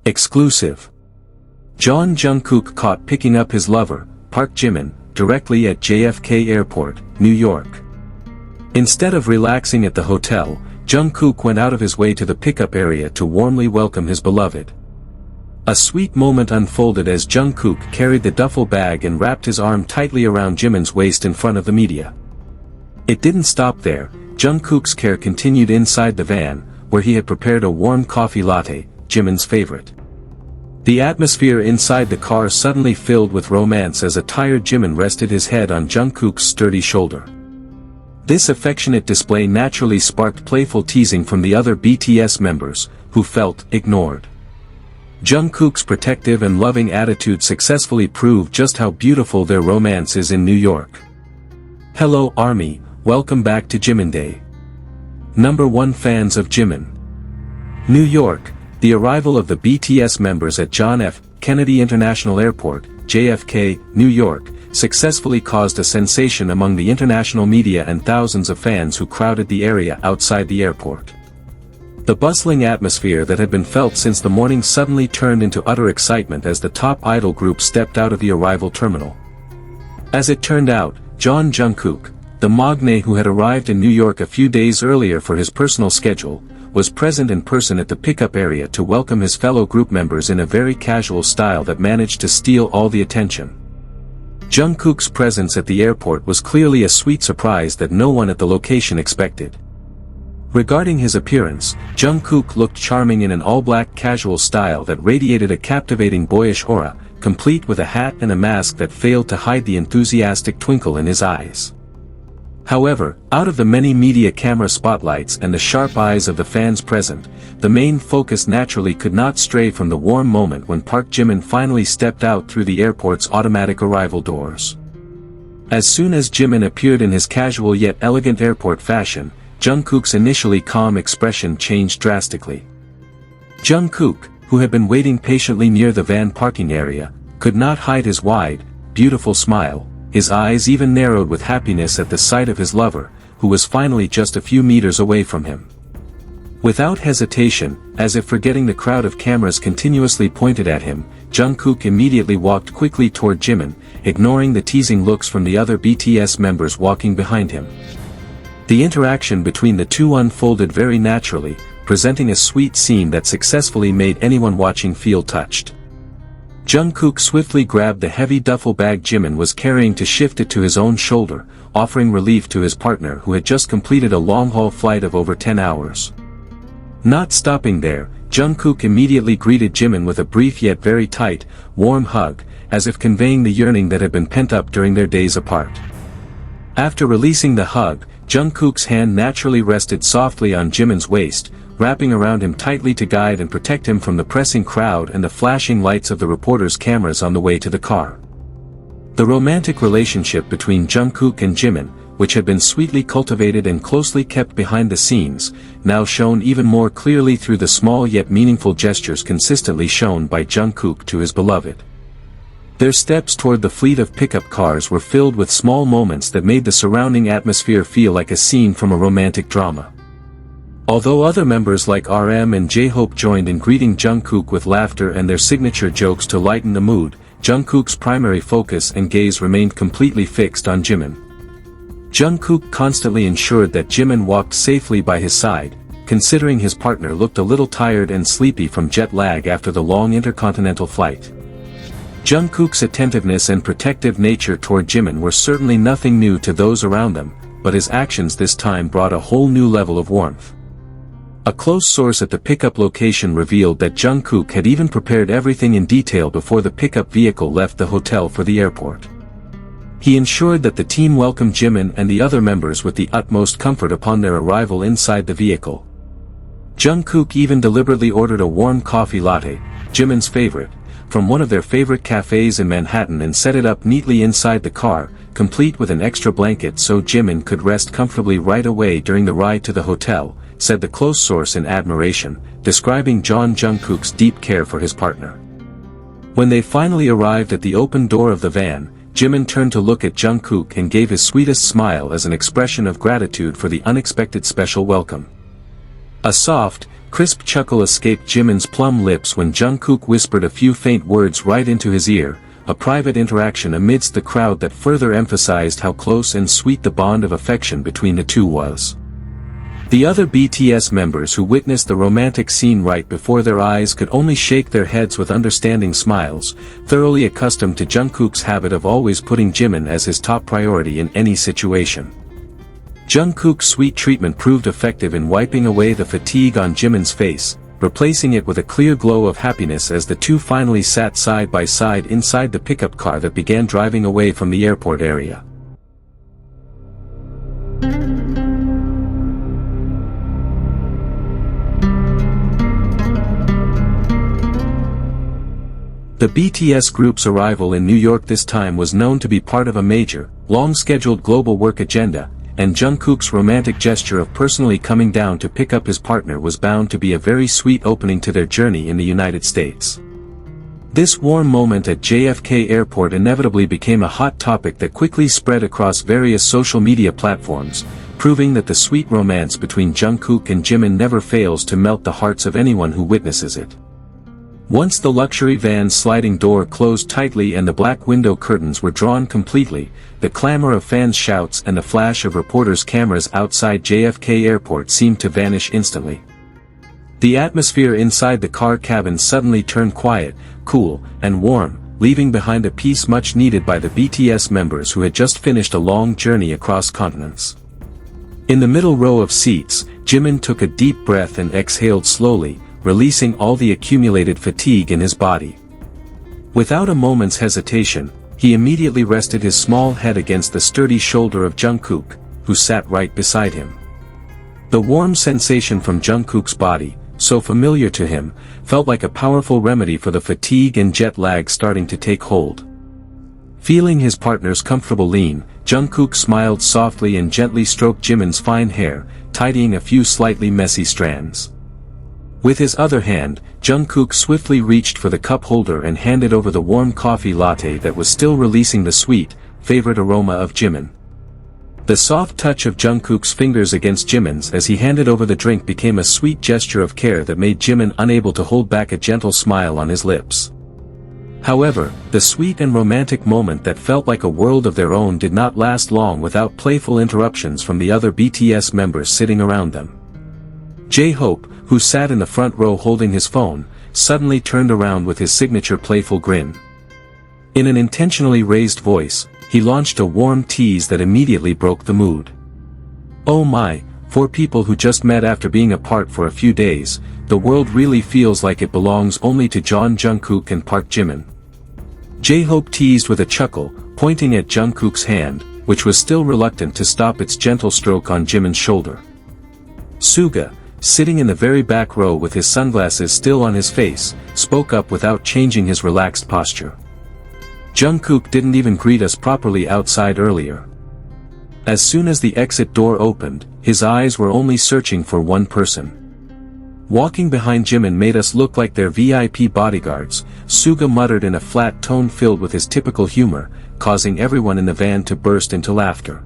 Exclusive. Jeon Jungkook caught picking up his lover, Park Jimin, directly at JFK Airport, New York. Instead of relaxing at the hotel, Jungkook went out of his way to the pickup area to warmly welcome his beloved. A sweet moment unfolded as Jungkook carried the duffel bag and wrapped his arm tightly around Jimin's waist in front of the media. It didn't stop there. Jungkook's care continued inside the van, where he had prepared a warm coffee latte, Jimin's favorite. The atmosphere inside the car suddenly filled with romance as a tired Jimin rested his head on Jungkook's sturdy shoulder. This affectionate display naturally sparked playful teasing from the other BTS members, who felt ignored. Jungkook's protective and loving attitude successfully proved just how beautiful their romance is in New York. Hello Army, welcome back to JiminDay. Number 1 fans of Jimin. New York. The arrival of the BTS members at John F. Kennedy International Airport, JFK, New York, successfully caused a sensation among the international media and thousands of fans who crowded the area outside the airport. The bustling atmosphere that had been felt since the morning suddenly turned into utter excitement as the top idol group stepped out of the arrival terminal. As it turned out, Jeon Jungkook, the magnate who had arrived in New York a few days earlier for his personal schedule, was present in person at the pickup area to welcome his fellow group members in a very casual style that managed to steal all the attention. Jungkook's presence at the airport was clearly a sweet surprise that no one at the location expected. Regarding his appearance, Jungkook looked charming in an all-black casual style that radiated a captivating boyish aura, complete with a hat and a mask that failed to hide the enthusiastic twinkle in his eyes. However, out of the many media camera spotlights and the sharp eyes of the fans present, the main focus naturally could not stray from the warm moment when Park Jimin finally stepped out through the airport's automatic arrival doors. As soon as Jimin appeared in his casual yet elegant airport fashion, Jungkook's initially calm expression changed drastically. Jungkook, who had been waiting patiently near the van parking area, could not hide his wide, beautiful smile. His eyes even narrowed with happiness at the sight of his lover, who was finally just a few meters away from him. Without hesitation, as if forgetting the crowd of cameras continuously pointed at him, Jungkook immediately walked quickly toward Jimin, ignoring the teasing looks from the other BTS members walking behind him. The interaction between the two unfolded very naturally, presenting a sweet scene that successfully made anyone watching feel touched. Jungkook swiftly grabbed the heavy duffel bag Jimin was carrying to shift it to his own shoulder, offering relief to his partner who had just completed a long-haul flight of over 10 hours. Not stopping there, Jungkook immediately greeted Jimin with a brief yet very tight, warm hug, as if conveying the yearning that had been pent up during their days apart. After releasing the hug, Jungkook's hand naturally rested softly on Jimin's waist, wrapping around him tightly to guide and protect him from the pressing crowd and the flashing lights of the reporters' cameras on the way to the car. The romantic relationship between Jungkook and Jimin, which had been sweetly cultivated and closely kept behind the scenes, now shone even more clearly through the small yet meaningful gestures consistently shown by Jungkook to his beloved. Their steps toward the fleet of pickup cars were filled with small moments that made the surrounding atmosphere feel like a scene from a romantic drama. Although other members like RM and J-Hope joined in greeting Jungkook with laughter and their signature jokes to lighten the mood, Jungkook's primary focus and gaze remained completely fixed on Jimin. Jungkook constantly ensured that Jimin walked safely by his side, considering his partner looked a little tired and sleepy from jet lag after the long intercontinental flight. Jungkook's attentiveness and protective nature toward Jimin were certainly nothing new to those around them, but his actions this time brought a whole new level of warmth. A close source at the pickup location revealed that Jungkook had even prepared everything in detail before the pickup vehicle left the hotel for the airport. He ensured that the team welcomed Jimin and the other members with the utmost comfort upon their arrival inside the vehicle. Jungkook even deliberately ordered a warm coffee latte, Jimin's favorite, from one of their favorite cafes in Manhattan and set it up neatly inside the car, complete with an extra blanket so Jimin could rest comfortably right away during the ride to the hotel, said the close source in admiration, describing Jeon Jungkook's deep care for his partner. When they finally arrived at the open door of the van, Jimin turned to look at Jungkook and gave his sweetest smile as an expression of gratitude for the unexpected special welcome. A soft, crisp chuckle escaped Jimin's plump lips when Jungkook whispered a few faint words right into his ear, a private interaction amidst the crowd that further emphasized how close and sweet the bond of affection between the two was. The other BTS members who witnessed the romantic scene right before their eyes could only shake their heads with understanding smiles, thoroughly accustomed to Jungkook's habit of always putting Jimin as his top priority in any situation. Jungkook's sweet treatment proved effective in wiping away the fatigue on Jimin's face, replacing it with a clear glow of happiness as the two finally sat side by side inside the pickup car that began driving away from the airport area. The BTS group's arrival in New York this time was known to be part of a major, long-scheduled global work agenda, and Jungkook's romantic gesture of personally coming down to pick up his partner was bound to be a very sweet opening to their journey in the United States. This warm moment at JFK Airport inevitably became a hot topic that quickly spread across various social media platforms, proving that the sweet romance between Jungkook and Jimin never fails to melt the hearts of anyone who witnesses it. Once the luxury van's sliding door closed tightly and the black window curtains were drawn completely, the clamor of fans' shouts and the flash of reporters' cameras outside JFK Airport seemed to vanish instantly. The atmosphere inside the car cabin suddenly turned quiet, cool, and warm, leaving behind a peace much needed by the BTS members who had just finished a long journey across continents. In the middle row of seats, Jimin took a deep breath and exhaled slowly, releasing all the accumulated fatigue in his body. Without a moment's hesitation, he immediately rested his small head against the sturdy shoulder of Jungkook, who sat right beside him. The warm sensation from Jungkook's body, so familiar to him, felt like a powerful remedy for the fatigue and jet lag starting to take hold. Feeling his partner's comfortable lean, Jungkook smiled softly and gently stroked Jimin's fine hair, tidying a few slightly messy strands. With his other hand, Jungkook swiftly reached for the cup holder and handed over the warm coffee latte that was still releasing the sweet, favorite aroma of Jimin. The soft touch of Jungkook's fingers against Jimin's as he handed over the drink became a sweet gesture of care that made Jimin unable to hold back a gentle smile on his lips. However, the sweet and romantic moment that felt like a world of their own did not last long without playful interruptions from the other BTS members sitting around them. J-Hope, who sat in the front row holding his phone, suddenly turned around with his signature playful grin. In an intentionally raised voice, he launched a warm tease that immediately broke the mood. "Oh my, for people who just met after being apart for a few days, the world really feels like it belongs only to Jeon Jungkook and Park Jimin." J-Hope teased with a chuckle, pointing at Jungkook's hand, which was still reluctant to stop its gentle stroke on Jimin's shoulder. Suga, sitting in the very back row with his sunglasses still on his face, spoke up without changing his relaxed posture. "Jungkook didn't even greet us properly outside earlier." As soon as the exit door opened, his eyes were only searching for one person. "Walking behind Jimin made us look like their VIP bodyguards," Suga muttered in a flat tone filled with his typical humor, causing everyone in the van to burst into laughter.